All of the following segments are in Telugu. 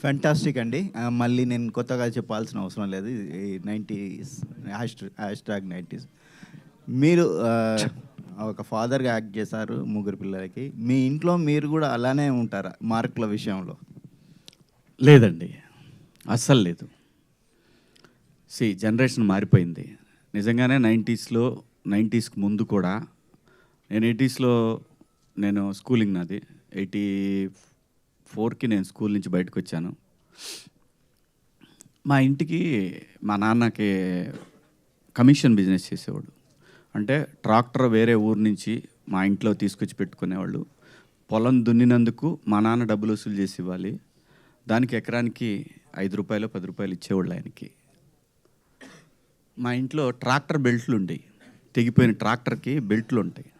ఫ్యాంటాస్టిక్ అండి. మళ్ళీ నేను కొత్తగా చెప్పాల్సిన అవసరం లేదు. ఈ 90s హ్యాష్ ట్యాగ్ 90s. మీరు ఒక ఫాదర్‌గా యాక్ట్ చేశారు ముగ్గురు పిల్లలకి. మీ ఇంట్లో మీరు కూడా అలానే ఉంటారా మార్కుల విషయంలో? లేదండి, అస్సలు లేదు. జనరేషన్ మారిపోయింది నిజంగానే. 90స్కి ముందు కూడా నేను 80స్లో నేను స్కూలింగ్ నాది 84కి నేను స్కూల్ నుంచి బయటకు వచ్చాను. మా ఇంటికి మా నాన్నకి కమిషన్ బిజినెస్ చేసేవాడు. అంటే ట్రాక్టర్ వేరే ఊరు నుంచి మా ఇంట్లో తీసుకొచ్చి పెట్టుకునేవాళ్ళు. పొలం దున్నినందుకు మా నాన్న డబ్బులు వసూలు చేసి ఇవ్వాలి. దానికి ఎకరానికి 5 రూపాయలు 10 రూపాయలు ఇచ్చేవాళ్ళు ఆయనకి. మా ఇంట్లో ట్రాక్టర్ బెల్ట్లు ఉండేవి. తెగిపోయిన ట్రాక్టర్కి బెల్ట్లు ఉంటాయి.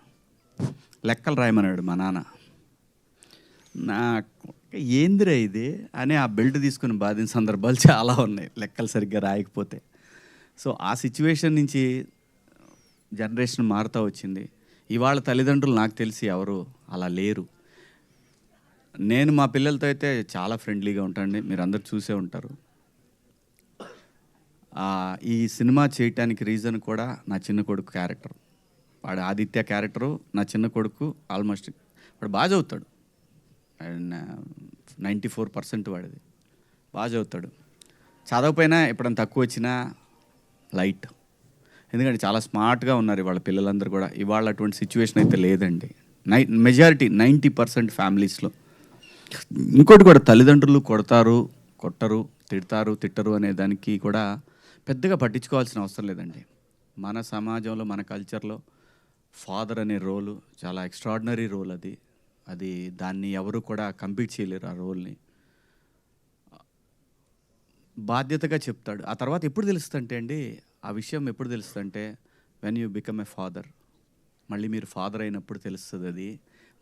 లెక్కలు రాయమన్నాడు మా నాన్న. ఏందిరా ఇది అని ఆ బెల్ట్ తీసుకుని బాధిన సందర్భాలు చాలా ఉన్నాయి, లెక్కలు సరిగ్గా రాయకపోతే. సో ఆ సిచ్యువేషన్ నుంచి జనరేషన్ మారుతూ వచ్చింది. ఇవాళ తల్లిదండ్రులు నాకు తెలిసి ఎవరు అలా లేరు. నేను మా పిల్లలతో అయితే చాలా ఫ్రెండ్లీగా ఉంటానండి, మీరు అందరు చూసే ఉంటారు. ఈ సినిమా చేయటానికి రీజన్ కూడా నా చిన్న కొడుకు క్యారెక్టర్. వాడు ఆదిత్య క్యారెక్టరు. నా చిన్న కొడుకు ఆల్మోస్ట్ వాడు బాగా చదువుతాడు. 94% వాడిది. బాగా చదువుతాడు. చదవకపోయినా ఎప్పుడైనా తక్కువ వచ్చినా లైట్. ఎందుకంటే చాలా స్మార్ట్గా ఉన్నారు ఇవాళ పిల్లలందరూ కూడా. ఇవాళ అటువంటి సిచ్యువేషన్ అయితే లేదండి. మెజారిటీ 90% ఫ్యామిలీస్లో. ఇంకోటి కూడా, తల్లిదండ్రులు కొట్టరు, తిట్టరు అనే దానికి కూడా పెద్దగా పట్టించుకోవాల్సిన అవసరం లేదండి. మన సమాజంలో మన కల్చర్లో ఫాదర్ అనే రోలు చాలా ఎక్స్ట్రాడినరీ రోల్. అది దాన్ని ఎవరు కూడా కంపీట్ చేయలేరు. ఆ రోల్ని బాధ్యతగా చెప్తాడు. ఆ తర్వాత ఎప్పుడు తెలుస్తుంటే అండి, ఆ విషయం ఎప్పుడు తెలుస్తుంటే when you become a father. మళ్ళీ మీరు ఫాదర్ అయినప్పుడు తెలుస్తుంది అది.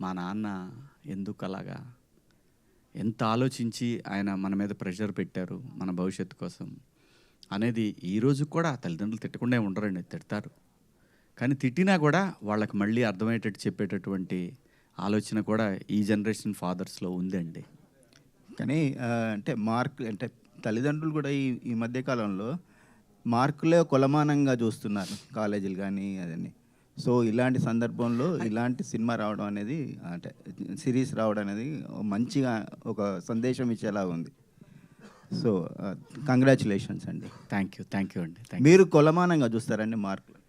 మా నాన్న ఎందుకు అలాగా, ఎంత ఆలోచించి ఆయన మన మీద ప్రెషర్ పెట్టారు మన భవిష్యత్తు కోసం అనేది. ఈరోజు కూడా తల్లిదండ్రులు తిట్టకుండా ఉండరండి, తిడతారు. కానీ తిట్టినా కూడా వాళ్ళకి మళ్ళీ అర్థమయ్యేటట్టు చెప్పేటటువంటి ఆలోచన కూడా ఈ జనరేషన్ ఫాదర్స్లో ఉందండి. కానీ అంటే తల్లిదండ్రులు కూడా ఈ మధ్యకాలంలో మార్కులే కొలమానంగా చూస్తున్నారు, కాలేజీలు కానీ అదని. సో ఇలాంటి సందర్భంలో ఇలాంటి సినిమా రావడం అనేది, అంటే సిరీస్ రావడం అనేది మంచిగా ఒక సందేశం ఇచ్చేలా ఉంది. సో కంగ్రాచులేషన్స్ అండి. థ్యాంక్ యూ అండి. మీరు కొలమానంగా చూస్తారండి మార్కులు?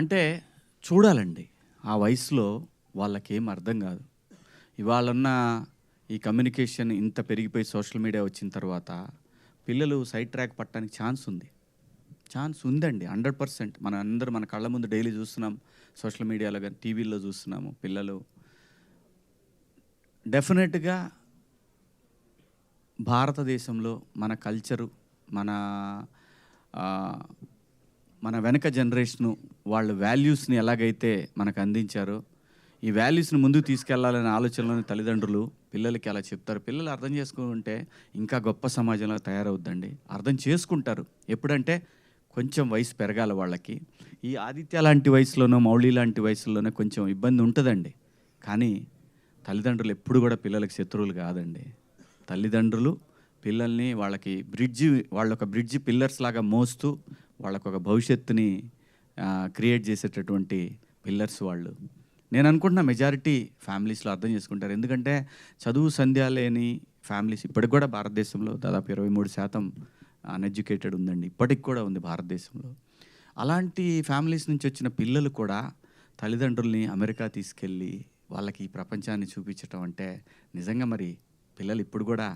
అంటే చూడాలండి. ఆ వయసులో వాళ్ళకేం అర్థం కాదు. ఇవాళన్న ఈ కమ్యూనికేషన్ ఇంత పెరిగిపోయి సోషల్ మీడియా వచ్చిన తర్వాత పిల్లలు సైడ్ ట్రాక్ పట్టడానికి ఛాన్స్ ఉందండి 100%. మన కళ్ళ ముందు డైలీ చూస్తున్నాం, సోషల్ మీడియాలో కానీ టీవీల్లో చూస్తున్నాము. పిల్లలు డెఫినెట్గా భారతదేశంలో మన కల్చరు, మన వెనక జనరేషను వాళ్ళ వాల్యూస్ని ఎలాగైతే మనకు అందించారో, ఈ వాల్యూస్ని ముందుకు తీసుకెళ్లాలనే ఆలోచనలోని తల్లిదండ్రులు పిల్లలకి అలా చెప్తారు. పిల్లలు అర్థం చేసుకుంటే ఇంకా గొప్ప సమాజంలో తయారవుద్దండి. అర్థం చేసుకుంటారు ఎప్పుడంటే కొంచెం వయసు పెరగాల వాళ్ళకి. ఈ ఆదిత్య లాంటి వయసులోనో, మౌళి లాంటి వయసులోనో కొంచెం ఇబ్బంది ఉంటుందండి. కానీ తల్లిదండ్రులు ఎప్పుడు కూడా పిల్లలకి శత్రువులు కాదండి. తల్లిదండ్రులు పిల్లల్ని వాళ్ళొక బ్రిడ్జి పిల్లర్స్ లాగా మోస్తూ వాళ్ళకొక భవిష్యత్తుని క్రియేట్ చేసేటటువంటి పిల్లర్స్ వాళ్ళు. నేను అనుకుంటున్నా మెజారిటీ ఫ్యామిలీస్లో అర్థం చేసుకుంటారు. ఎందుకంటే చదువు సంధ్య లేని ఫ్యామిలీస్ ఇప్పటికి కూడా భారతదేశంలో దాదాపు 23% అన్ఎడ్యుకేటెడ్ ఉందండి. ఇప్పటికి కూడా ఉంది భారతదేశంలో. అలాంటి ఫ్యామిలీస్ నుంచి వచ్చిన పిల్లలు కూడా తల్లిదండ్రుల్ని అమెరికా తీసుకెళ్ళి వాళ్ళకి ఈ ప్రపంచాన్ని చూపించటం అంటే నిజంగా మరి పిల్లలు ఇప్పుడు కూడా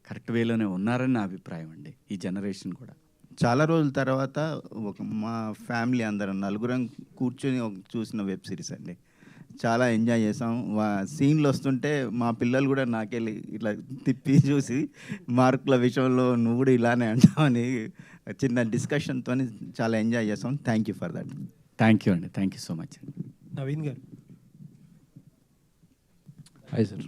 కరెక్ట్ వేలోనే ఉన్నారని నా అభిప్రాయం అండి. ఈ జనరేషన్ కూడా చాలా రోజుల తర్వాత మా ఫ్యామిలీ అందరం నలుగురం కూర్చొని చూసిన వెబ్ సిరీస్ అండి. చాలా ఎంజాయ్ చేసాం. సీన్లు వస్తుంటే మా పిల్లలు కూడా నాకెళ్ళి ఇట్లా తిప్పి చూసి మార్కుల విషయంలో నువ్వు కూడా ఇలానే అంటావని చిన్న డిస్కషన్తో చాలా ఎంజాయ్ చేసాం. Thank you for that. Thank you అండి. Thank you so much. Naveen గారు. Hi sir.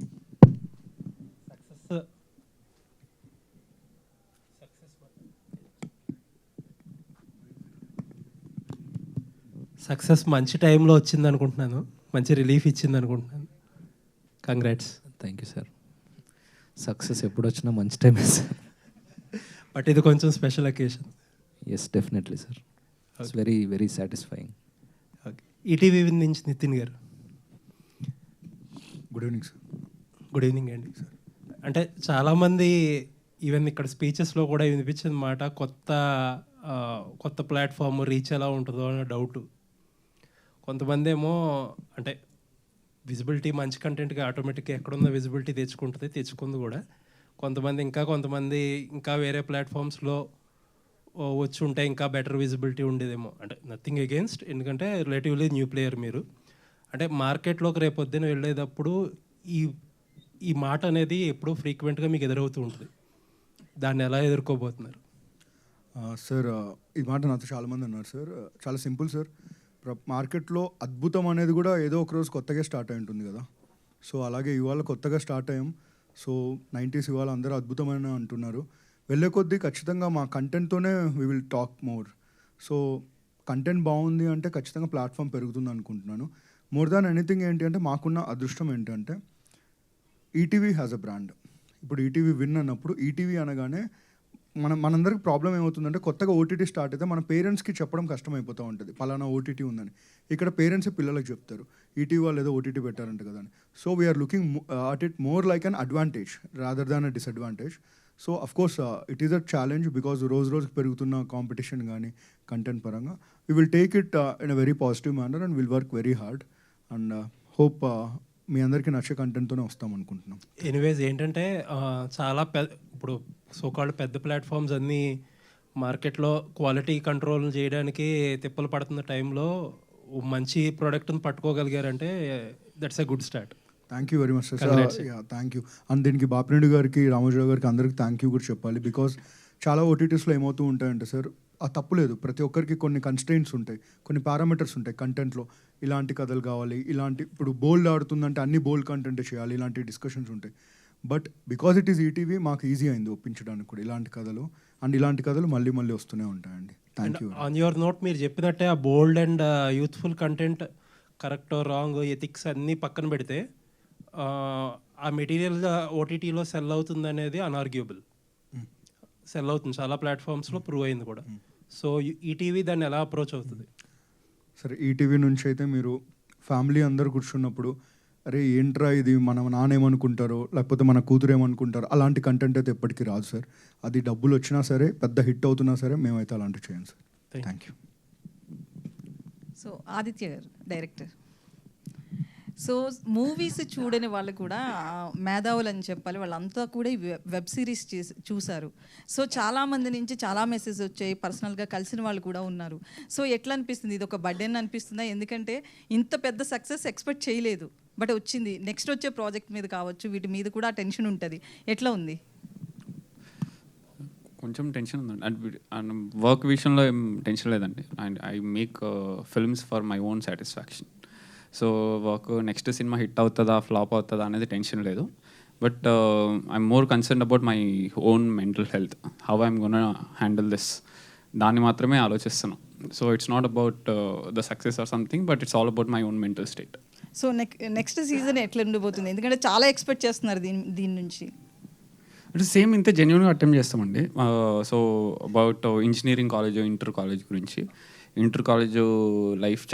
సక్సెస్ మంచి టైంలో వచ్చింది అనుకుంటున్నాను, మంచి రిలీఫ్ ఇచ్చింది అనుకుంటున్నాను. Congrats. Thank you sir. Success ఎప్పుడు వచ్చినా మంచి టైమే సార్. బట్ ఇది కొంచెం special occasion. Yes definitely sir. It's very very satisfying. Okay, ETV నుంచి నితిన్ గారు. Good evening sir. Good evening అండి. అంటే చాలామంది ఈవెన్ ఇక్కడ స్పీచెస్లో కూడా వినిపించిన మాట కొత్త ప్లాట్ఫామ్ రీచ్ ఎలా ఉంటుందో అనే డౌట్. కొంతమంది ఏమో అంటే విజిబిలిటీ మంచి కంటెంట్కి ఆటోమేటిక్గా ఎక్కడున్న విజిబిలిటీ తెచ్చుకుంది కూడా. కొంతమంది ఇంకా వేరే ప్లాట్ఫామ్స్లో వచ్చి ఉంటే ఇంకా బెటర్ విజిబిలిటీ ఉండేదేమో. అంటే నథింగ్ అగేన్స్ట్, ఎందుకంటే రిలేటివ్లీ న్యూ ప్లేయర్ మీరు. అంటే మార్కెట్లోకి రేపొద్దున వెళ్ళేటప్పుడు ఈ మాట అనేది ఎప్పుడూ ఫ్రీక్వెంట్గా మీకు ఎదురవుతూ ఉంటుంది. దాన్ని ఎలా ఎదుర్కోబోతున్నారు? సార్ ఈ మాట నాతో చాలామంది అన్నారు సార్. చాలా సింపుల్ సార్. మార్కెట్లో అద్భుతం అనేది కూడా ఏదో ఒక రోజు కొత్తగా స్టార్ట్ అయి ఉంటుంది కదా. సో అలాగే ఇవాళ కొత్తగా స్టార్ట్ అయ్యాం. సో 90s ఇవాళ అందరూ అద్భుతమైన అంటున్నారు. వెళ్ళే కొద్దీ ఖచ్చితంగా మా కంటెంట్తోనే we will talk more. So content బాగుంది అంటే ఖచ్చితంగా ప్లాట్ఫామ్ పెరుగుతుంది అనుకుంటున్నాను. మోర్ దాన్ ఎనీథింగ్ ఏంటి అంటే మాకున్న అదృష్టం ఏంటంటే ఈటీవీ హ్యాస్ అ బ్రాండ్. ఇప్పుడు ఈటీవీ విన్ అన్నప్పుడు ఈటీవీ అనగానే మనందరికి ప్రాబ్లం ఏమవుతుందంటే కొత్తగా ఓటీటీ స్టార్ట్ అయితే మన పేరెంట్స్కి చెప్పడం కష్టమైపోతూ ఉంటుంది, పలానా ఓటీటీ ఉందని. ఇక్కడ పేరెంట్స్ పిల్లలకు చెప్తారు ఈటీవీ వాళ్ళు ఏదో ఓటీటీ పెట్టారంట కదా అని. So we're looking at it more like an advantage rather than a disadvantage. So of course it is a challenge because రోజుకి పెరుగుతున్న కాంపిటీషన్ కానీ కంటెంట్ పరంగా we will take it in a very positive manner and will work very hard and hope మీ అందరికీ నచ్చే కంటెంట్తోనే వస్తాం అనుకుంటున్నాం. ఎనీవేస్ ఏంటంటే చాలా ఇప్పుడు సోకాల్డ్ పెద్ద ప్లాట్ఫామ్స్ అన్నీ మార్కెట్లో క్వాలిటీ కంట్రోల్ చేయడానికి తిప్పలు పడుతున్న టైంలో మంచి ప్రోడక్ట్ని పట్టుకోగలిగారంటే that's a good start. Thank you very much sir. Thank you. And దీనికి బాపిరెడ్డి గారికి, రామోజీరావు గారికి అందరికి థ్యాంక్ యూ కూడా చెప్పాలి. బికాజ్ చాలా ఓటీటీస్లో ఏమవుతూ ఉంటాయంటే సార్, ఆ తప్పులేదు, ప్రతి ఒక్కరికి కొన్ని కన్స్ట్రెయింట్స్ ఉంటాయి, కొన్ని పారామీటర్స్ ఉంటాయి కంటెంట్లో. ఇలాంటి కథలు కావాలి, ఇప్పుడు బోల్డ్ ఆడుతుందంటే అన్ని బోల్డ్ కంటెంట్ చేయాలి, ఇలాంటి డిస్కషన్స్ ఉంటాయి. But because it is ETV మాకు ఈజీ అయింది ఒప్పించడానికి కూడా ఇలాంటి కథలు. అండ్ ఇలాంటి కథలు మళ్ళీ వస్తూనే ఉంటాయండి. Thank you. On your note, మీరు చెప్పినట్టే ఆ bold and youthful content correct wrong ethics అన్నీ పక్కన పెడితే ఆ మెటీరియల్ ఓటీటీలో సెల్ అవుతుంది అనేది అన్ఆర్గ్యూబుల్. సెల్ అవుతుంది, చాలా ప్లాట్ఫామ్స్లో ప్రూవ్ అయింది కూడా. సో ఈటీవీ దాన్ని ఎలా అప్రోచ్ అవుతుంది? సరే, ఈటీవీ నుంచి అయితే మీరు ఫ్యామిలీ అందరు కూర్చున్నప్పుడు అరే ఏంట్రా ఇది, మన నాన్న ఏమనుకుంటారో లేకపోతే మన కూతురు ఏమనుకుంటారో అలాంటి కంటెంట్ అయితే ఎప్పటికీ రాదు సార్. అది డబ్బులు వచ్చినా సరే, పెద్ద హిట్ అవుతున్నా సరే, మేమైతే అలాంటివి చేయం sir. Thank you. So Aditya గారు డైరెక్టర్. సో మూవీస్ చూడని వాళ్ళు కూడా మేధావులు అని చెప్పాలి, వాళ్ళంతా కూడా ఈ వెబ్ సిరీస్ చూశారు. సో చాలామంది నుంచి చాలా మెసేజ్ వచ్చాయి, పర్సనల్గా కలిసిన వాళ్ళు కూడా ఉన్నారు. సో ఎట్లా అనిపిస్తుంది? ఇది ఒక బర్డెన్ అనిపిస్తుందా? ఎందుకంటే ఇంత పెద్ద సక్సెస్ ఎక్స్పెక్ట్ చేయలేదు, బట్ వచ్చింది. నెక్స్ట్ వచ్చే ప్రాజెక్ట్ మీద కావచ్చు, వీటి మీద కూడా టెన్షన్ ఉంటుంది. ఎట్లా ఉంది? కొంచెం టెన్షన్ ఉందండి. అండ్ వర్క్ విషయంలో ఏం టెన్షన్ లేదండి. And I make films for my own satisfaction. So work next cinema hit అవుతుందా ఫ్లాప్ అవుతుందా అనేది టెన్షన్ లేదు. But I'm more concern about my own mental health, how I'm gonna handle this, దాన్ని మాత్రమే ఆలోచిస్తున్నాను. So it's not about the success or something, but it's all about my own mental state. So next season ఎట్లా ఉండబోతుంది? ఎందుకంటే చాలా ఎక్స్పెక్ట్ చేస్తున్నారు దీని నుంచి. ఇట్స్ సేమ్ ఇంతే జెన్యున్గా అటెంప్ట్ చేస్తామండి. So about engineering college, inter college గురించి. ఇంటర్ కాలేజ్ లైఫ్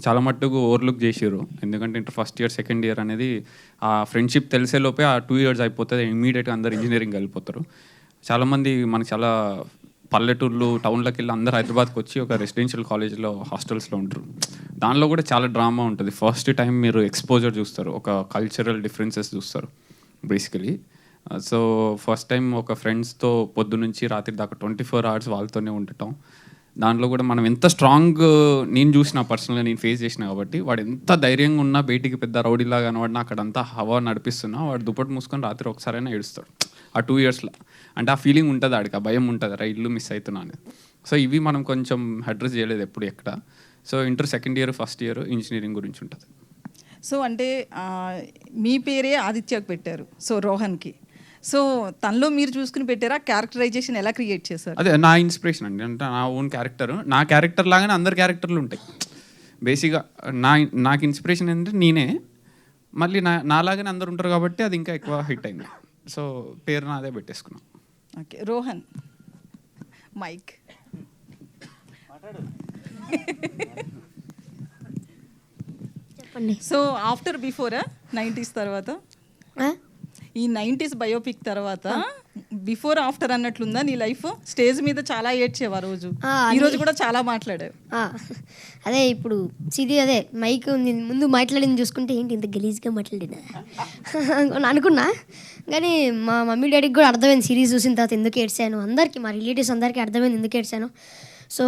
చాలా మట్టుకు ఓవర్లుక్ చేసారు. ఎందుకంటే inter first year second year అనేది ఆ ఫ్రెండ్షిప్ తెలిసేలోపే ఆ 2 years అయిపోతుంది. ఇమీడియట్గా అందరు ఇంజనీరింగ్ వెళ్ళిపోతారు. చాలామంది మనకి చాలా పల్లెటూర్లు టౌన్లోకి వెళ్ళి అందరు హైదరాబాద్కి వచ్చి ఒక రెసిడెన్షియల్ కాలేజ్లో హాస్టల్స్లో ఉంటారు. దానిలో కూడా చాలా డ్రామా ఉంటుంది. ఫస్ట్ టైం మీరు ఎక్స్పోజర్ చూస్తారు, ఒక కల్చరల్ డిఫరెన్సెస్ చూస్తారు బేసికలీ. సో ఫస్ట్ టైం ఒక ఫ్రెండ్స్తో పొద్దు నుంచి రాత్రి దాకా 24 hours వాళ్ళతోనే ఉండటం. దాంట్లో కూడా మనం ఎంత స్ట్రాంగ్, నేను చూసిన పర్సనల్గా నేను ఫేస్ చేసిన కాబట్టి, వాడు ఎంత ధైర్యంగా ఉన్నా బయటికి పెద్ద రౌడీలాగా కనబడినా అక్కడంతా హవా నడిపిస్తున్నా వాడు దుప్పటి మూసుకొని రాత్రి ఒకసారైనా ఏడుస్తాడు ఆ 2 yearsలో. అంటే ఆ ఫీలింగ్ ఉంటుంది, ఆడికి ఆ భయం ఉంటుంది, రా ఇల్లు మిస్ అవుతున్నా అనేది. సో ఇవి మనం కొంచెం అడ్రస్ చేయలేదు ఎప్పుడు ఎక్కడ. So inter second year first year engineering గురించి ఉంటుంది. సో అంటే మీ పేరే ఆదిత్యకు పెట్టారు, సో రోహన్కి. సో తనలో మీరు చూసుకుని పెట్టారా? క్యారెక్టరైజేషన్ ఎలా క్రియేట్ చేశారు? అదే నా ఇన్స్పిరేషన్ అండి. అంటే నా ఓన్ క్యారెక్టర్, నా క్యారెక్టర్ లాగానే అందరు క్యారెక్టర్లు ఉంటాయి బేసిక్గా. నాకు ఇన్స్పిరేషన్ ఏంటంటే నేనే, మళ్ళీ నాలాగానే అందరు ఉంటారు కాబట్టి అది ఇంకా ఎక్కువ హిట్ అయింది. సో పేరు నాదే పెట్టేసుకున్నాం. Okay, Rohan mic. చెప్పండి. సో ఆఫ్టర్ బిఫోరా 90s తర్వాత, ఈ 90s బయోపిక్ తర్వాత బిఫోర్ ఆఫ్టర్ అన్నట్లుందా నీ లైఫ్? స్టేజ్ మీద చాలా ఏడ్చేవా రోజు? ఈ రోజు కూడా చాలా మాట్లాడావు. అదే ఇప్పుడు అదే మైక్ ఉంది ముందు మాట్లాడింది చూసుకుంటే ఏంటి ఇంత గలీజ్గా మాట్లాడినా అనుకున్నా. కానీ మా మమ్మీ డాడీకి కూడా అర్థమైంది సిరీస్ చూసిన తర్వాత ఎందుకు ఏడ్చాను, అందరికీ మా రిలేటివ్స్ అందరికీ అర్థమైంది ఎందుకు ఏడ్చాను. సో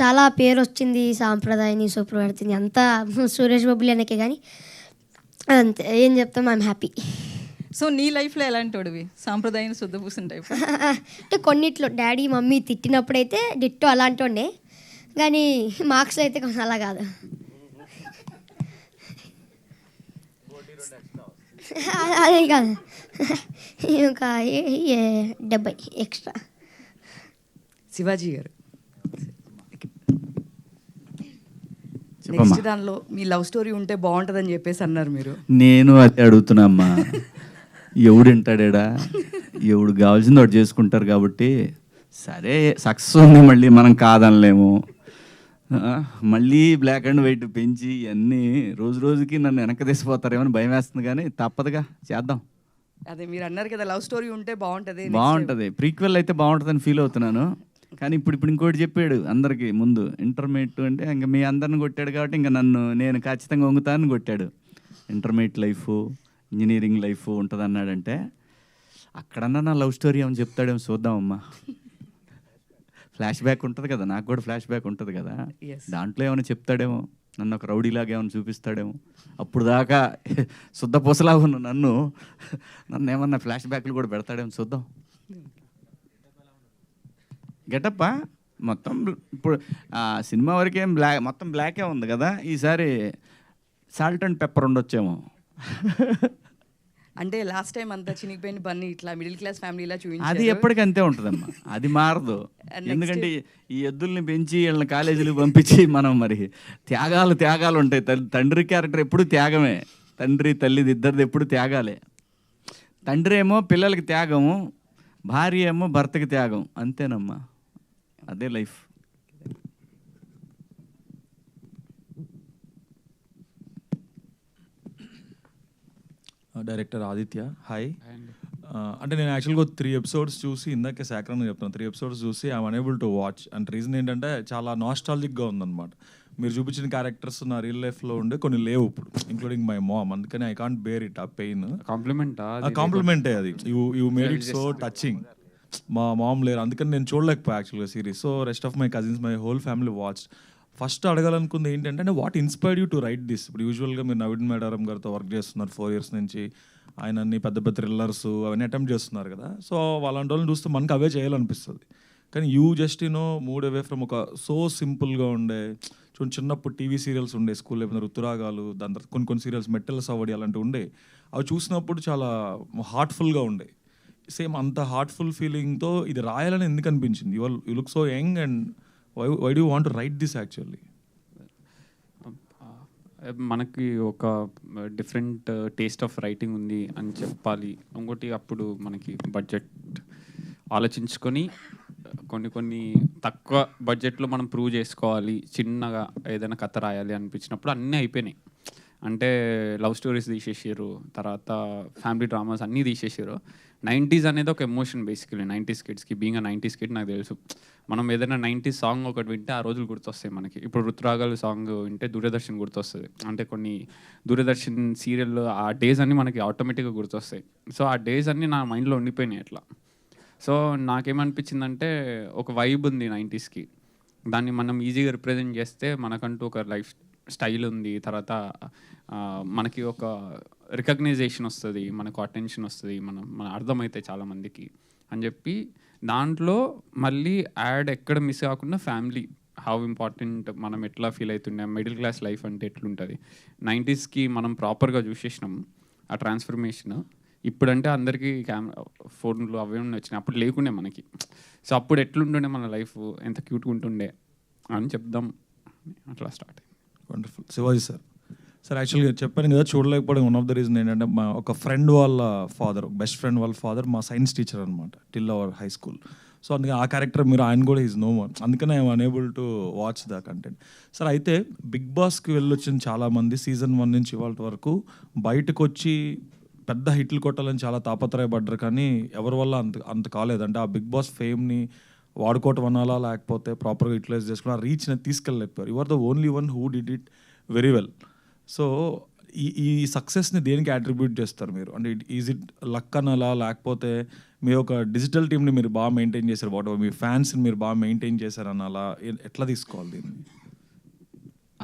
చాలా పేరు వచ్చింది సాంప్రదాయని సుప్రవర్తిని అంతా సురేష్ బాబులు అనకే, కానీ అంతే ఏం చెప్తాం, ఐఎమ్ హ్యాపీ. సో నీ లైఫ్లో ఎలాంటి వాడివి? సాంప్రదాయం శుద్ధ పూసిన టైప్? అంటే కొన్నిట్లో డాడీ మమ్మీ తిట్టినప్పుడైతే డిట్టో అలాంటి ఉండే, కానీ మార్క్స్ అయితే కొంచెం అలా కాదు. అదే కాదు, ఒక 70 ఎక్స్ట్రా. శివాజీ గారు, చెప్పమ్మా. నెక్స్ట్ దానిలో మీ లవ్ స్టోరీ ఉంటే బాగుంటుందని చెప్పేసి అన్నారు మీరు. నేను అదే అడుగుతున్నామ్మా, ఎవడు వింటాడా? ఎవడు కావాల్సింది వాడు చేసుకుంటారు కాబట్టి సరే సక్సెస్ ఉంది, మళ్ళీ మనం కాదనలేము. మళ్ళీ బ్లాక్ అండ్ వైట్ పెంచి అన్నీ రోజు రోజుకి నన్ను వెనక తీసిపోతారేమో అని భయం వేస్తుంది, కానీ తప్పదుగా చేద్దాం. అదే మీరు అన్నారు కదా లవ్ స్టోరీ ఉంటే బాగుంటుంది. బాగుంటుంది, ప్రీక్వెల్ అయితే బాగుంటుందని ఫీల్ అవుతున్నాను. కానీ ఇప్పుడు ఇంకోటి చెప్పాడు అందరికీ ముందు, ఇంటర్మీడియట్ అంటే ఇంకా మీ అందరిని కొట్టాడు కాబట్టి ఇంకా నేను ఖచ్చితంగా వంగుతానని కొట్టాడు. ఇంటర్మీడియట్ లైఫ్, ఇంజనీరింగ్ లైఫ్ ఉంటుంది అన్నాడంటే అక్కడన్నా నా లవ్ స్టోరీ ఏమని చెప్తాడేమో చూద్దామమ్మా. ఫ్లాష్ బ్యాక్ ఉంటుంది కదా, నాకు కూడా ఫ్లాష్ బ్యాక్ ఉంటుంది కదా, దాంట్లో ఏమైనా చెప్తాడేమో, నన్ను ఒక రౌడీలాగా ఏమైనా చూపిస్తాడేమో. అప్పుడు దాకా శుద్ధ పూసలాగా ఉన్న నన్ను ఏమన్నా ఫ్లాష్ బ్యాక్లు కూడా పెడతాడేమో చూద్దాం. గెటప్పా మొత్తం ఇప్పుడు సినిమా వరకేం మొత్తం బ్లాకే ఉంది కదా, ఈసారి సాల్ట్ అండ్ పెప్పర్ ఉండొచ్చేమో. అంటే లాస్ట్ టైం అంతా చినిగిపోయిన బన్నీ ఇట్లా మిడిల్ క్లాస్ ఫ్యామిలీలా చూపించారు. అది ఎప్పటికంతే ఉంటుందమ్మా, అది మారదు. ఎందుకంటే ఈ ఎద్దుల్ని పెంచి వీళ్ళని కాలేజీలకు పంపించి మనం మరి త్యాగాలు ఉంటాయి. తండ్రి క్యారెక్టర్ ఎప్పుడు త్యాగమే, తండ్రి తల్లిది ఇద్దరిది ఎప్పుడు త్యాగాలే. తండ్రి ఏమో పిల్లలకి త్యాగము, భార్య ఏమో భర్తకి త్యాగం, అంతేనమ్మా, అదే లైఫ్. Director Aditya, hi. అంటే నేను యాక్చువల్గా 3 episodes చూసి, ఇందాకే శాక్రన్ చెప్తాను, 3 episodes చూసి I'm unable to watch. And reason ఏంటంటే చాలా నాస్టాలజిక్గా ఉందన్నమాట. మీరు చూపించిన క్యారెక్టర్స్ నా రియల్ లైఫ్లో ఉండే కొన్ని లేవు ఇప్పుడు, ఇంక్లూడింగ్ మై మామ్. అందుకని ఐ కాంట్ బేర్ ఇట్, ఆ పెయిన్. కాంప్లిమెంటే అది. You made it so touching. మా మామ్ లేరు, అందుకని నేను చూడలేకపోయా యాక్చువల్గా series. So rest of my cousins, my whole family watch. First అడగాలనుకుంది ఏంటంటే what inspired you to write this. ఇప్పుడు యూజువల్గా మీరు నవీన్ మేడారం గారితో వర్క్ చేస్తున్నారు 4 years నుంచి, ఆయన అన్ని పెద్ద పెద్ద థ్రిల్లర్స్ అవన్నీ అటెంప్ట్ చేస్తున్నారు కదా. సో వాళ్ళంటి వాళ్ళని చూస్తే మనకు అవే చేయాలనిపిస్తుంది. కానీ you just move away from ఒక సో సింపుల్గా ఉండే చిన్నప్పుడు టీవీ సీరియల్స్ ఉండే, స్కూల్ లేకపోతే ఋతురాగాలు, దాని తర్వాత కొన్ని సీరియల్స్ మెట్టెల సవడి అలాంటివి ఉండే. అవి చూసినప్పుడు చాలా హార్ట్ఫుల్గా ఉండే. సేమ్ అంత హార్ట్ఫుల్ ఫీలింగ్తో ఇది రాయాలని ఎందుకు అనిపించింది? You look so young and why do you want to write this actually? మనకి ఒక డిఫరెంట్ టేస్ట్ ఆఫ్ రైటింగ్ ఉంది అని చెప్పాలి. ఇంకోటి అప్పుడు మనకి బడ్జెట్ ఆలోచించుకొని కొన్ని తక్కువ బడ్జెట్లో మనం ప్రూవ్ చేసుకోవాలి, చిన్నగా ఏదైనా కథ రాయాలి అనిపించినప్పుడు అన్నీ అయిపోయినాయి. అంటే లవ్ స్టోరీస్ తీసేసారు, తర్వాత ఫ్యామిలీ డ్రామాస్ అన్నీ తీసేసారు. 90s అనేది ఒక ఎమోషన్ బేసికలీ 90s కిడ్స్కి. బీయింగ్ 90s కిడ్ నాకు తెలుసు, మనం ఏదైనా 90s సాంగ్ ఒకటి వింటే ఆ రోజులు గుర్తొస్తాయి మనకి. ఇప్పుడు ఋతురాగాలు సాంగ్ వింటే దూరదర్శన్ గుర్తొస్తుంది. అంటే కొన్ని దూరదర్శన్ సీరియల్ ఆ డేస్ అన్నీ మనకి ఆటోమేటిక్గా గుర్తొస్తాయి. సో ఆ డేస్ అన్నీ నా మైండ్లో ఉండిపోయినాయి అట్లా. సో నాకేమనిపించిందంటే ఒక వైబ్ ఉంది 90స్కి, దాన్ని మనం ఈజీగా రిప్రజెంట్ చేస్తే మనకంటూ ఒక లైఫ్ స్టైల్ ఉంది, తర్వాత మనకి ఒక రికగ్నైజేషన్ వస్తుంది, మనకు అటెన్షన్ వస్తుంది, మన అర్థమైతే చాలామందికి అని చెప్పి దాంట్లో మళ్ళీ యాడ్ ఎక్కడ మిస్ కాకుండా ఫ్యామిలీ హౌ ఇంపార్టెంట్, మనం ఎట్లా ఫీల్ అవుతుండే, మిడిల్ క్లాస్ లైఫ్ అంటే ఎట్లుంటుంది. 90స్కి మనం ప్రాపర్గా చూసేసినాం ఆ ట్రాన్స్ఫర్మేషన్. ఇప్పుడంటే అందరికీ ఫోన్లు అవే వచ్చినాయి, అప్పుడు లేకుండే మనకి. సో అప్పుడు ఎట్లుంటుండే మన లైఫ్, ఎంత క్యూట్గా ఉంటుండే అని చెప్దాం, అట్లా స్టార్ట్ అయింది. వండర్ఫుల్. శివాజీ సార్, సార్ యాక్చువల్గా చెప్పాను కదా చూడలేకపోవడం వన్ ఆఫ్ ద రీజన్ ఏంటంటే మా ఒక ఫ్రెండ్ వాళ్ళ ఫాదర్, బెస్ట్ ఫ్రెండ్ వాళ్ళ ఫాదర్ మా సైన్స్ టీచర్ అనమాట till our high school. So అందుకే ఆ క్యారెక్టర్ మీరు ఆయన కూడా ఈజ్ నో మోర్, అందుకనే I'm unable to watch the content. Sir అయితే బిగ్ బాస్కి వెళ్ళొచ్చిన చాలామంది సీజన్ 1 నుంచి ఇవాళ వరకు బయటకు వచ్చి పెద్ద హిట్లు కొట్టాలని చాలా తాపత్రయపడ్డారు, కానీ ఎవరి వల్ల అంత కాలేదు. అంటే ఆ బిగ్ బాస్ ఫేమ్ని వాడుకోవటం అనాలా లేకపోతే ప్రాపర్గా యూటిలైజ్ చేసుకుని ఆ రీచ్ని తీసుకెళ్ళలేకపోయారు. You are the only one who did it very well. So ఈ సక్సెస్ని దేనికి అట్రిబ్యూట్ చేస్తారు మీరు? అంటే ఈజ్ ఇట్ లక్ అనాలా లేకపోతే మీ ఒక డిజిటల్ టీమ్ని మీరు బాగా మెయింటైన్ చేశారు, వాట్ మీ ఫ్యాన్స్ని మీరు బాగా మెయింటైన్ చేశారు అనాలా, ఎట్లా తీసుకోవాలి దీన్ని?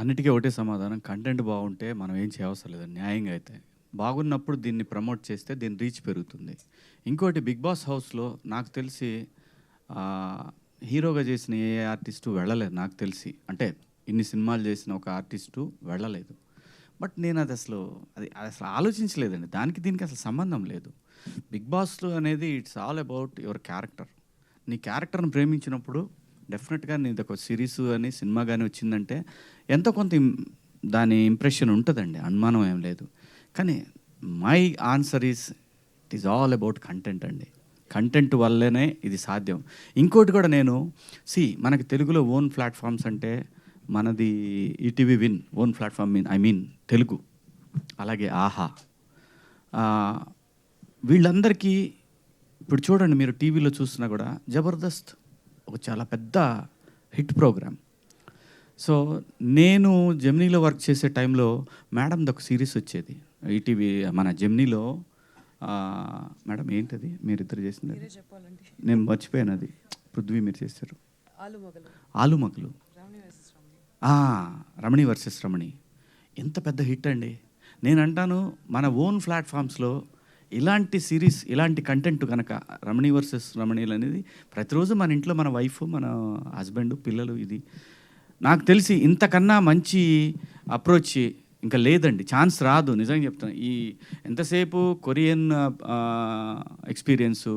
అన్నిటికీ ఒకటే సమాధానం, కంటెంట్ బాగుంటే మనం ఏం చేయవసరం లేదు. న్యాయంగా అయితే బాగున్నప్పుడు దీన్ని ప్రమోట్ చేస్తే దీని రీచ్ పెరుగుతుంది. ఇంకోటి బిగ్ బాస్ హౌస్లో నాకు తెలిసి హీరోగా చేసిన ఏ ఆర్టిస్టు వెళ్ళలేదు నాకు తెలిసి. అంటే ఇన్ని సినిమాలు చేసిన ఒక ఆర్టిస్టు వెళ్ళలేదు. బట్ నేను అది అసలు ఆలోచించలేదండి. దానికి దీనికి అసలు సంబంధం లేదు. బిగ్ బాస్లో అనేది it's all about your character. నీ క్యారెక్టర్ని ప్రేమించినప్పుడు డెఫినెట్గా నీది ఒక సిరీస్ అని సినిమా కానీ వచ్చిందంటే ఎంతో కొంత దాని ఇంప్రెషన్ ఉంటుందండి, అనుమానం ఏం లేదు. కానీ my answer is it is all about content అండి. కంటెంట్ వల్లనే ఇది సాధ్యం. ఇంకోటి కూడా నేను మనకి తెలుగులో ఓన్ ప్లాట్ఫామ్స్ అంటే మనది ETV win own platform Telugu, అలాగే ఆహా, వీళ్ళందరికీ ఇప్పుడు చూడండి మీరు టీవీలో చూసినా కూడా జబర్దస్త్ ఒక చాలా పెద్ద హిట్ ప్రోగ్రామ్. సో నేను జెమినీలో వర్క్ చేసే టైంలో మేడంది ఒక సిరీస్ వచ్చేది ఈటీవీ మన జెమినీలో. మేడం ఏంటది మీరిద్దరు చేసింది? నేను మర్చిపోయాను, అది పృథ్వీ మీరు చేశారు. ఆలుమగలు, రమణి వర్సెస్ రమణి, ఎంత పెద్ద హిట్ అండి. నేను అంటాను మన ఓన్ ప్లాట్ఫామ్స్లో ఇలాంటి సిరీస్ ఇలాంటి కంటెంట్ కనుక రమణి వర్సెస్ రమణీలు అనేది ప్రతిరోజు మన ఇంట్లో మన వైఫ్ మన హస్బెండ్ పిల్లలు, ఇది నాకు తెలిసి ఇంతకన్నా మంచి అప్రోచ్ ఇంకా లేదండి. ఛాన్స్ రాదు, నిజంగా చెప్తాను. ఈ ఎంతసేపు కొరియన్ ఎక్స్పీరియన్సు,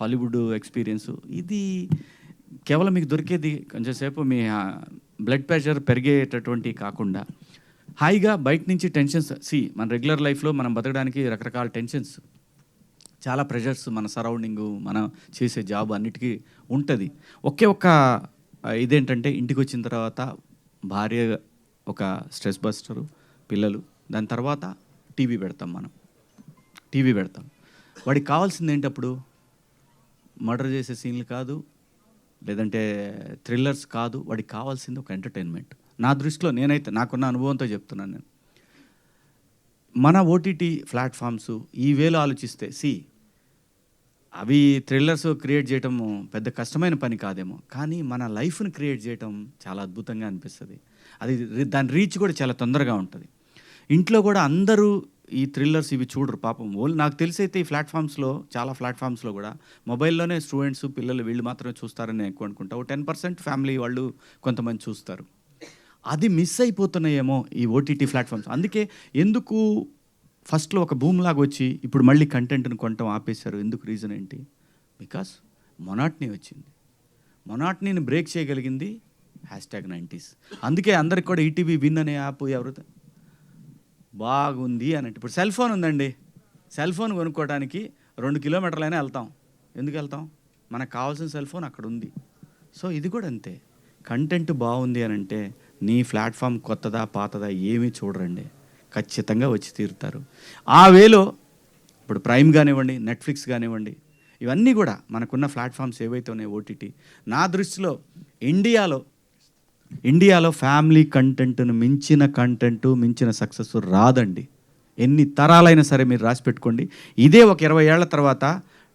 హాలీవుడ్ ఎక్స్పీరియన్సు, ఇది కేవలం మీకు దొరికేది కొంచెంసేపు మీ బ్లడ్ ప్రెషర్ పెరిగేటటువంటి కాకుండా హాయిగా బయట నుంచి టెన్షన్స్. మన రెగ్యులర్ లైఫ్లో మనం బతకడానికి రకరకాల టెన్షన్స్, చాలా ప్రెషర్స్, మన సరౌండింగు, మనం చేసే జాబ్ అన్నిటికీ ఉంటుంది. ఒక్క ఇదేంటంటే ఇంటికి వచ్చిన తర్వాత భార్య ఒక స్ట్రెస్ బస్టరు, పిల్లలు, దాని తర్వాత టీవీ పెడతాం. వాడికి కావాల్సింది ఏంటి అప్పుడు? మర్డర్ చేసే సీన్లు కాదు, లేదంటే థ్రిల్లర్స్ కాదు. వాడికి కావాల్సింది ఒక ఎంటర్టైన్మెంట్. నా దృష్టిలో నేనైతే నాకున్న అనుభవంతో చెప్తున్నాను నేను. మన ఓటీటీ ప్లాట్ఫామ్స్ ఈ వేలో ఆలోచిస్తే అవి థ్రిల్లర్స్ క్రియేట్ చేయటం పెద్ద కష్టమైన పని కాదేమో, కానీ మన లైఫ్ని క్రియేట్ చేయటం చాలా అద్భుతంగా అనిపిస్తుంది. అది దాని రీచ్ కూడా చాలా తొందరగా ఉంటుంది. ఇంట్లో కూడా అందరూ ఈ థ్రిల్లర్స్ ఇవి చూడరు పాపం. నాకు తెలిసి అయితే ఈ ప్లాట్ఫామ్స్లో చాలా ప్లాట్ఫామ్స్లో కూడా మొబైల్లోనే స్టూడెంట్స్ పిల్లలు వీళ్ళు మాత్రమే చూస్తారని నేను ఎక్కువ అనుకుంటా. 10% ఫ్యామిలీ వాళ్ళు కొంతమంది చూస్తారు. అది మిస్ అయిపోతున్నాయేమో ఈ ఓటీటీ ప్లాట్ఫామ్స్. అందుకే ఎందుకు ఫస్ట్లో ఒక భూమ్ లాగా వచ్చి ఇప్పుడు మళ్ళీ కంటెంట్ని కొనటం ఆపేశారు? ఎందుకు? రీజన్ ఏంటి? బికాస్ మొనాట్నీ వచ్చింది. మొనాట్నీని బ్రేక్ చేయగలిగింది #90s. అందుకే అందరికి కూడా ఈటీవీ విన్ అనే యాప్ ఎవరు బాగుంది అని అంటే, ఇప్పుడు సెల్ ఫోన్ ఉందండి, సెల్ ఫోన్ కొనుక్కోవడానికి 2 కిలోమీటర్లైనా వెళ్తాం. ఎందుకు వెళ్తాం? మనకు కావాల్సిన సెల్ ఫోన్ అక్కడ ఉంది. సో ఇది కూడా అంతే. కంటెంట్ బాగుంది అని అంటే నీ ప్లాట్ఫామ్ కొత్తదా పాతదా ఏమీ చూడరండి, ఖచ్చితంగా వచ్చి తీరుతారు. ఆ వేలో ఇప్పుడు ప్రైమ్ కానివ్వండి, నెట్ఫ్లిక్స్ కానివ్వండి, ఇవన్నీ కూడా మనకున్న ప్లాట్ఫామ్స్ ఏవైతే ఉన్నాయో ఓటీటీ, నా దృష్టిలో ఇండియాలో ఫ్యామిలీ కంటెంట్ను మించిన సక్సెస్ రాదండి. ఎన్ని తరాలైనా సరే మీరు రాసి పెట్టుకోండి. ఇదే ఒక 20 ఏళ్ల తర్వాత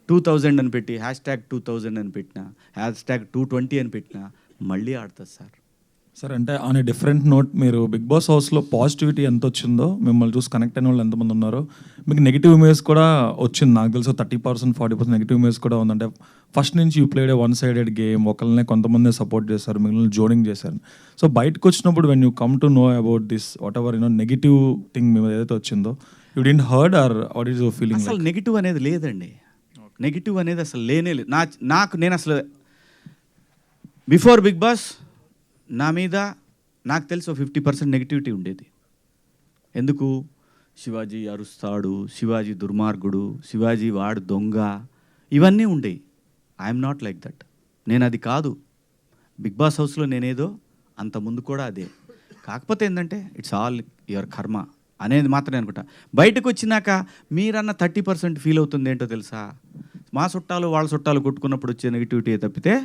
2000 అని పెట్టి #2000 అని పెట్టినా, #220 అని పెట్టినా మళ్ళీ ఆడుతుంది సార్. అంటే ఆన్ ఏ డిఫరెంట్ నోట్, మీరు బిగ్ బాస్ హౌస్లో పాజిటివిటీ ఎంత వచ్చిందో, మిమ్మల్ని చూసి కనెక్ట్ అయిన వాళ్ళు ఎంతమంది ఉన్నారో, మీకు నెగిటివ్ ఇమేజ్ కూడా వచ్చింది. నాకు తెలుసు 30% 40% నెగిటివ్ ఇమేజ్ కూడా ఉందంటే ఫస్ట్ నుంచి you played a one sided game, ఒకళ్ళనే కొంతమంది సపోర్ట్ చేస్తారు, మిగిలిన జోనింగ్ చేశారు. సో బయటకు వచ్చినప్పుడు when you come to know about this whatever negative thing మీ ఏదైతే వచ్చిందో, you didn't heard or what is your feeling? అసలు నెగిటివ్ అనేది లేదండి. నెగిటివ్ అనేది అసలు లేనే లేదు. నేను అసలు బిఫోర్ బిగ్ బాస్ నా మీద నాకు తెలిసి 50% నెగిటివిటీ ఉండేది. ఎందుకు? శివాజీ అరుస్తాడు, శివాజీ దుర్మార్గుడు, శివాజీ వాడు దొంగ, ఇవన్నీ ఉండేవి. I'm not like that. నేను అది కాదు. బిగ్ బాస్ హౌస్లో నేనేదో అంత ముందు కూడా అదే. కాకపోతే ఏంటంటే ఇట్స్ ఆల్ యువర్ కర్మ అనేది మాత్రమే అనుకుంటా. బయటకు వచ్చినాక మీరన్న 30% ఫీల్ అవుతుంది ఏంటో తెలుసా? మా చుట్టాలు వాళ్ళ చుట్టాలు కొట్టుకున్నప్పుడు వచ్చే నెగిటివిటీ తప్పితే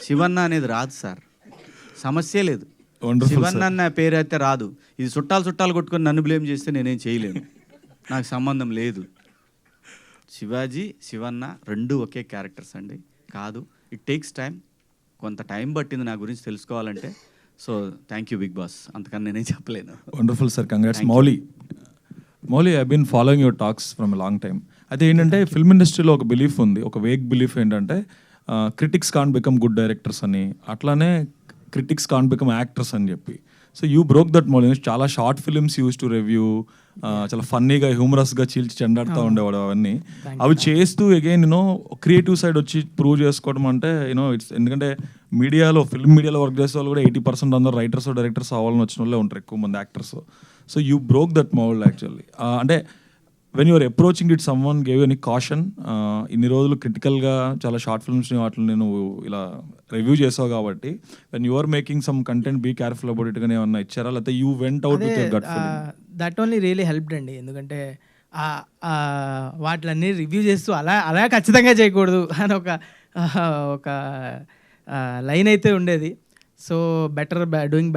శివన్న అనేది రాదు సార్. సమస్యే లేదు. శివన్న అన్న పేరు అయితే రాదు. ఇది చుట్టాలు కొట్టుకొని నన్ను బ్లేమ్ చేస్తే నేనేం చేయలేను. నాకు సంబంధం లేదు. శివాజీ, శివన్న రెండు ఒకే క్యారెక్టర్స్ అండి. కాదు, ఇట్ టేక్స్ టైం. కొంత టైం పట్టింది నా గురించి తెలుసుకోవాలంటే. So thank you Bigg Boss, అంతకన్నా నేనేం చెప్పలేను. Wonderful sir, congrats. Mouli I been following your talks from a long time. అయితే ఏంటంటే ఫిల్మ్ ఇండస్ట్రీలో ఒక బిలీఫ్ ఉంది, ఒక వేగ్ బిలీఫ్ ఏంటంటే critics can become good directors అని, అట్లానే క్రిటిక్స్ కాన్ బికమ్ యాక్టర్స్ అని చెప్పి. So you broke that Mouli. చాలా short films use to review, చాలా ఫన్నీగా హ్యూమరస్గా చీల్చి చెండాడుతూ ఉండేవాడు. అవన్నీ అవి చేస్తూ అగైన్ యూనో క్రియేటివ్ సైడ్ వచ్చి ప్రూవ్ చేసుకోవడం అంటే యూనో ఇట్స్, ఎందుకంటే మీడియాలో ఫిల్మ్ మీడియాలో వర్క్ చేసే వాళ్ళు కూడా 80% అందరూ రైటర్స్ డైరెక్టర్స్ అవ్వాలని వచ్చిన వాళ్ళే ఉంటారు, ఎక్కువ మంది actors. So you broke that mould actually. అంటే when you're approaching it someone gave any caution? ఇన్ని రోజులు క్రిటికల్గా చాలా షార్ట్ ఫిల్మ్స్ని వాటిని నేను ఇలా రివ్యూ చేసావు కాబట్టి when you're making some content be careful about it గానే ఏమన్నా ఇచ్చారా, లేకపోతే you went out with your gut feeling? That only really helped అండి. ఎందుకంటే వాటిలన్నీ రివ్యూ చేస్తూ అలా ఖచ్చితంగా చేయకూడదు అని ఒక లైన్ అయితే ఉండేది. So doing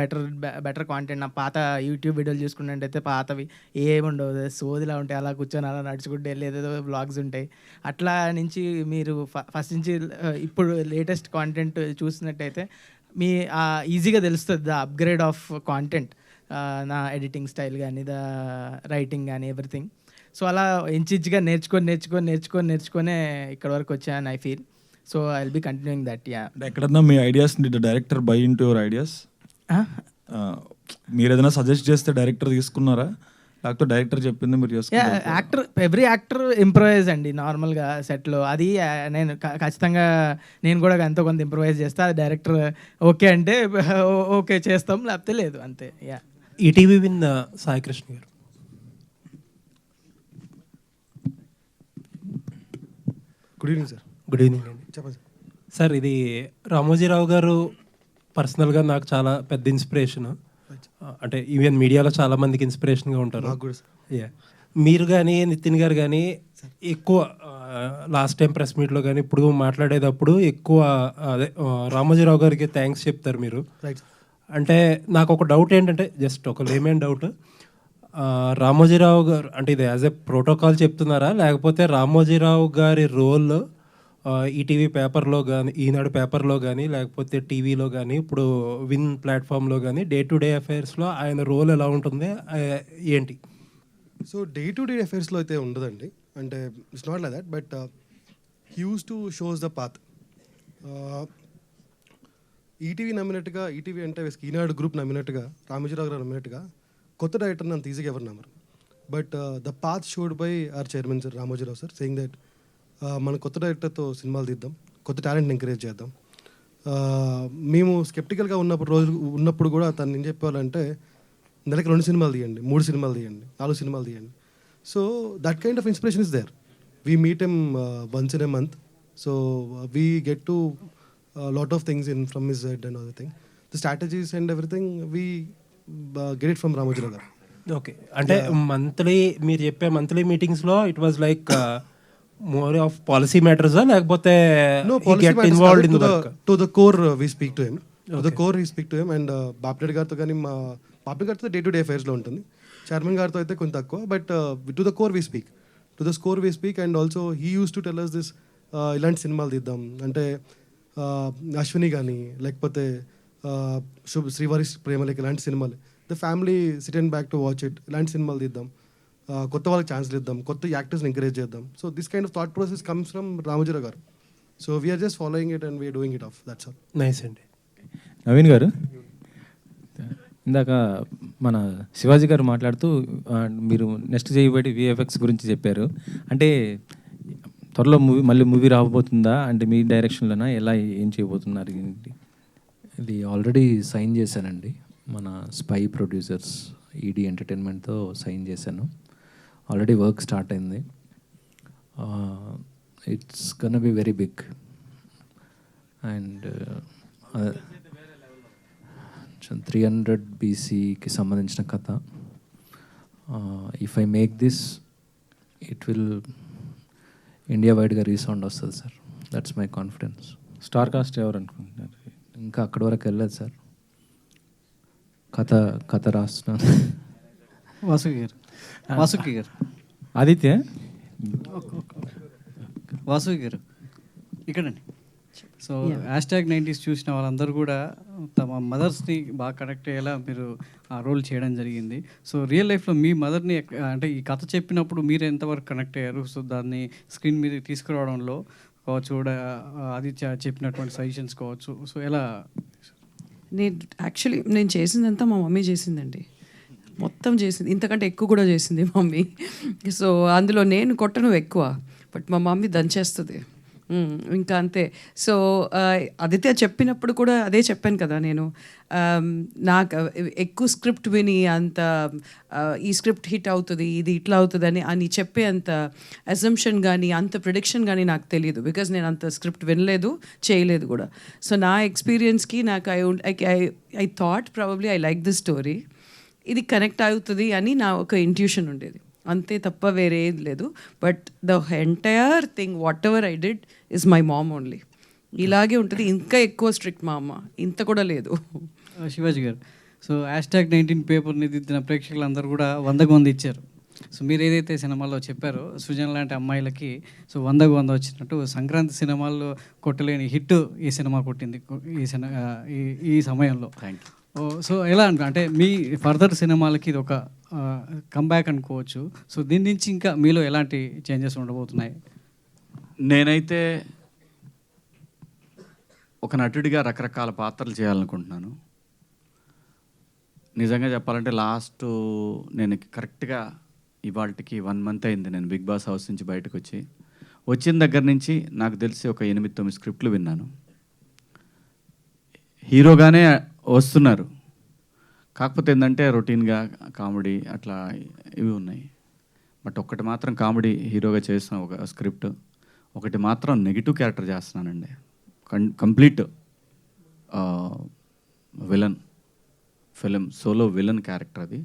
better content. నా పాత యూట్యూబ్ వీడియోలు చూసుకున్నట్టయితే పాతవి ఏముండవు, సోదిలా ఉంటాయి, అలా కూర్చొని అలా నడుచుకుంటే ఏదేదో వ్లాగ్స్ ఉంటాయి. అట్లా నుంచి మీరు ఫస్ట్ నుంచి ఇప్పుడు లేటెస్ట్ కాంటెంట్ చూసినట్టయితే మీ ఈజీగా తెలుస్తుంది ద అప్గ్రేడ్ ఆఫ్ కాంటెంట్, నా ఎడిటింగ్ స్టైల్ కానీ, ద రైటింగ్ కానీ, ఎవ్రీథింగ్. సో అలా ఇంచుగా నేర్చుకొనే ఇక్కడ వరకు వచ్చాను I feel. So I will be continuing that. ఎక్కడన్నా మీ ideas director buy into your ideas? మీరు ఏదైనా సజెస్ట్ చేస్తే డైరెక్టర్ తీసుకున్నారా, లేకపోతే డైరెక్టర్ చెప్పింది మీరు చేసుకున్నారా? ఎవ్రీ యాక్టర్ ఇంప్రూవైజ్ అండి నార్మల్గా సెట్లో. అది నేను ఖచ్చితంగా నేను కూడా ఎంతో కొంత ఇంప్రూవైజ్ చేస్తా. అది డైరెక్టర్ ఓకే అంటే ఓకే చేస్తాం, లేకపోతే లేదు, అంతే. ఈటీవీ విన్ సాయి కృష్ణ గారు. Good evening sir. Good evening అండి. చెప్పండి సార్. ఇది రామోజీరావు గారు పర్సనల్గా నాకు చాలా పెద్ద ఇన్స్పిరేషన్. అంటే ఈవెన్ మీడియాలో చాలా మందికి ఇన్స్పిరేషన్గా ఉంటారు. మీరు కానీ నితిన్ గారు కానీ ఎక్కువ లాస్ట్ టైం ప్రెస్ మీట్లో కానీ ఇప్పుడు మాట్లాడేటప్పుడు ఎక్కువ అదే రామోజీరావు గారికి థ్యాంక్స్ చెప్తారు మీరు. అంటే నాకు ఒక డౌట్ ఏంటంటే, జస్ట్ ఒక లేమేన్ డౌట్, రామోజీరావు గారు అంటే ఇది యాజ్ ఎ ప్రోటోకాల్ చెప్తున్నారా, లేకపోతే రామోజీరావు గారి రోల్ ఈటీవీ పేపర్లో కానీ, ఈనాడు పేపర్లో కానీ, లేకపోతే టీవీలో కానీ, ఇప్పుడు విన్ ప్లాట్ఫామ్లో కానీ డే టు డే అఫైర్స్లో ఆయన రోల్ ఎలా ఉంటుంది ఏంటి? సో డే టు డే అఫైర్స్లో అయితే ఉండదండి. అంటే it's not like that, but he use to shows the path. ETV నమ్మినట్టుగా, ఈటీవీ అంటే ఈనాడు గ్రూప్ నమ్మినట్టుగా, రామోజీరావు గారు నమ్మినట్టుగా కొత్త డైరెక్టర్ని అంత ఈజీగా ఎవరు నమ్మరు. But the path showed by our chairman sir Ramoji Rao sir, saying that మన కొత్త డైరెక్టర్తో సినిమాలు తీద్దాం, కొత్త టాలెంట్ని ఎంకరేజ్ చేద్దాం. మేము స్కెప్టికల్గా ఉన్నప్పుడు కూడా తను ఏం చెప్పేవాళ్ళంటే, నెలకి 2 సినిమాలు తీయండి, 3 సినిమాలు తీయండి, 4 సినిమాలు తీయండి. So that kind of inspiration is there. We meet M once in a month. So we get to lot of things in from his head and everything. The strategies and everything we get it from Ramoji Rao గారు. ఓకే. అంటే మంత్లీ మీరు చెప్పే మంత్లీ మీటింగ్స్లో it was like more of policy matters, లేకపోతే involved in to the core we speak to him. To the core we speak to him. And Bapireddy గారితో కానీ, మా బాపిరెడ్డి గారితో డే టు డే అఫైర్స్లో ఉంటుంది, చైర్మన్ గారితో అయితే కొంచెం తక్కువ. But to the core we speak, to the score we speak. And also he use to tell us this, ఇలాంటి సినిమాలు తీద్దాం అంటే అశ్విని కానీ, లేకపోతే శ్రీవారి ప్రేమలేఖ, ఇలాంటి సినిమాలు, the family sit and back to watch it, ఇలాంటి సినిమాలు తీద్దాం, కొత్త వాళ్ళకి ఛాన్స్లు ఇద్దాం, కొత్త యాక్టర్స్ని ఎంకరేజ్ చేద్దాం. So this kind of thought process comes from Ramoji Rao garu. So we are just following it and we are doing it off. That's all. Nice అండి. నవీన్ గారు, ఇందాక మన శివాజీ గారు మాట్లాడుతూ మీరు నెక్స్ట్ చేయబడి విఎఫ్ఎక్స్ గురించి చెప్పారు. అంటే త్వరలో మళ్ళీ మూవీ రాబోతుందా, అంటే మీ డైరెక్షన్లోనా, ఎలా ఏం చేయబోతున్నారు? ఇది ఆల్రెడీ సైన్ చేశానండి మన స్పై ప్రొడ్యూసర్స్ ఈడీ ఎంటర్టైన్మెంట్తో సైన్ చేశాను. ఆల్రెడీ వర్క్ స్టార్ట్ అయింది. It's gonna be very big and 300 BCకి సంబంధించిన కథ. If I make this it will India వైడ్గా రీసౌండ్ వస్తుంది sir. That's my confidence. Star cast ఎవరు అనుకుంటున్నారు? ఇంకా అక్కడి వరకు వెళ్ళదు సార్. కథ రాస్తున్నాను. వాసుకి గారు ఆదిత్య వాసుకి గారు ఇక్కడండి. సో #90s చూసిన వాళ్ళందరూ కూడా తమ మదర్స్ని బాగా కనెక్ట్ అయ్యేలా మీరు ఆ రోల్ చేయడం జరిగింది. సో రియల్ లైఫ్లో మీ మదర్ని అంటే ఈ కథ చెప్పినప్పుడు మీరు ఎంతవరకు కనెక్ట్ అయ్యారు? సో దాన్ని స్క్రీన్ మీద తీసుకురావడంలో కావచ్చు, కూడా అది చెప్పినటువంటి సజెషన్స్ కావచ్చు, సో ఎలా? నేను చేసిందంతా మా మమ్మీ చేసిందండి, మొత్తం చేసింది. ఇంతకంటే ఎక్కువ కూడా చేసింది మమ్మీ. సో అందులో నేను కొట్టను ఎక్కువ, బట్ మా మమ్మీ దంచేస్తుంది ఇంకా అంతే. సో ఆదిత్య చెప్పినప్పుడు కూడా అదే చెప్పాను కదా నేను. నాకు ఎక్కువ స్క్రిప్ట్ విని అంత ఈ స్క్రిప్ట్ హిట్ అవుతుంది, ఇది ఇట్లా అవుతుంది అని చెప్పే అంత అజంప్షన్ కానీ అంత ప్రిడిక్షన్ కానీ నాకు తెలియదు. బికాజ్ నేను అంత స్క్రిప్ట్ వినలేదు, చేయలేదు కూడా. సో నా ఎక్స్పీరియన్స్కి నాకు I thought probably I like this story, ఇది కనెక్ట్ అవుతుంది అని నా ఒక ఇంట్యూషన్ ఉండేది, అంతే తప్ప వేరే ఏది లేదు. But the entire thing what ever I did is my mom only. ఇలాగే ఉంటుంది, ఇంకా ఎక్కువ స్ట్రిక్ట్ మా అమ్మ, ఇంత కూడా లేదు. శివాజీ గారు, సో #19 పేపర్ని దిద్దిన ప్రేక్షకులందరూ కూడా 100 ఇచ్చారు. సో మీరు ఏదైతే సినిమాలో చెప్పారో సృజన లాంటి అమ్మాయిలకి సో 100 వచ్చినట్టు సంక్రాంతి సినిమాల్లో కొట్టలేని హిట్ ఈ సినిమా కొట్టింది ఈ సమయంలో. Thank you. సో ఎలా అంటే మీ ఫర్దర్ సినిమాలకి ఇది ఒక కంబ్యాక్ అనుకోవచ్చు. సో దీని నుంచి ఇంకా మీలో ఎలాంటి చేంజెస్ ఉండబోతున్నాయి? నేనైతే ఒక నటుడిగా రకరకాల పాత్రలు చేయాలనుకుంటున్నాను. నిజంగా చెప్పాలంటే నేను కరెక్ట్గా ఇవాళకి 1 month అయింది నేను బిగ్ బాస్ హౌస్ నుంచి బయటకు వచ్చిన దగ్గర నుంచి నాకు తెలిసి ఒక 8-9 స్క్రిప్ట్లు విన్నాను. హీరోగానే వస్తున్నారు, కాకపోతే ఏంటంటే రొటీన్గా కామెడీ అట్లా ఇవి ఉన్నాయి. బట్ ఒక్కటి మాత్రం కామెడీ హీరోగా చేసిన ఒక స్క్రిప్ట్, ఒకటి మాత్రం నెగిటివ్ క్యారెక్టర్ చేస్తున్నానండి. Complete villain solo villain character అది.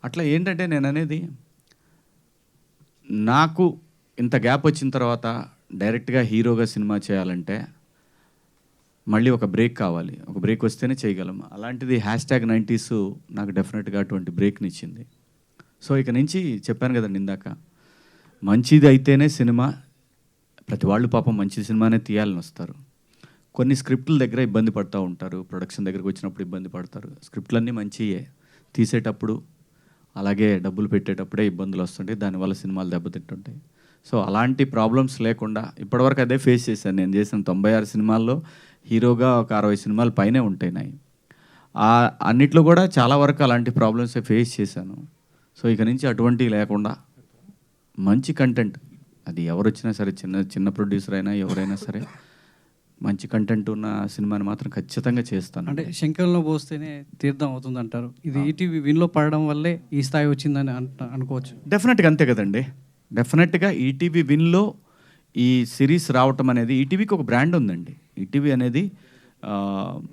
అట్లా ఏంటంటే నేను అనేది, నాకు ఇంత గ్యాప్ వచ్చిన తర్వాత డైరెక్ట్గా హీరోగా సినిమా చేయాలంటే మళ్ళీ ఒక బ్రేక్ కావాలి, ఒక బ్రేక్ వస్తేనే చేయగలం. అలాంటిది #90s నాకు డెఫినెట్గా అటువంటి బ్రేక్ని ఇచ్చింది. సో ఇక నుంచి చెప్పాను కదండి ఇందాక, మంచిది అయితేనే సినిమా, ప్రతి వాళ్ళు పాపం మంచి సినిమానే తీయాలని వస్తారు. కొన్ని స్క్రిప్ట్ల దగ్గర ఇబ్బంది పడుతూ ఉంటారు, ప్రొడక్షన్ దగ్గరకు వచ్చినప్పుడు ఇబ్బంది పడతారు. స్క్రిప్ట్లన్నీ మంచియే, తీసేటప్పుడు అలాగే డబ్బులు పెట్టేటప్పుడే ఇబ్బందులు వస్తుంటాయి, దానివల్ల సినిమాలు దెబ్బతింటుంటాయి. సో అలాంటి ప్రాబ్లమ్స్ లేకుండా ఇప్పటివరకు అదే ఫేస్ చేశాను. నేను చేసిన 96 సినిమాల్లో హీరోగా ఒక 60 సినిమాలు పైనే ఉంటాయి నాయి. అన్నిట్లో కూడా చాలా వరకు అలాంటి ప్రాబ్లమ్స్ ఫేస్ చేశాను. సో ఇక నుంచి అటువంటివి లేకుండా మంచి కంటెంట్, అది ఎవరు వచ్చినా సరే, చిన్న ప్రొడ్యూసర్ అయినా ఎవరైనా సరే, మంచి కంటెంట్ ఉన్న సినిమాని మాత్రం ఖచ్చితంగా చేస్తాను. అంటే శంకరంలో పోస్తేనే తీర్థం అవుతుంది అంటారు. ఇది ఈటీవీ విన్లో పడడం వల్లే ఈ స్థాయి వచ్చిందని అనుకోవచ్చు. డెఫినెట్గా అంతే కదండి. డెఫినెట్గా ఈటీవీ విన్లో ఈ సిరీస్ రావటం అనేది, ఈటీవీకి ఒక బ్రాండ్ ఉందండి. ఈటీవీ అనేది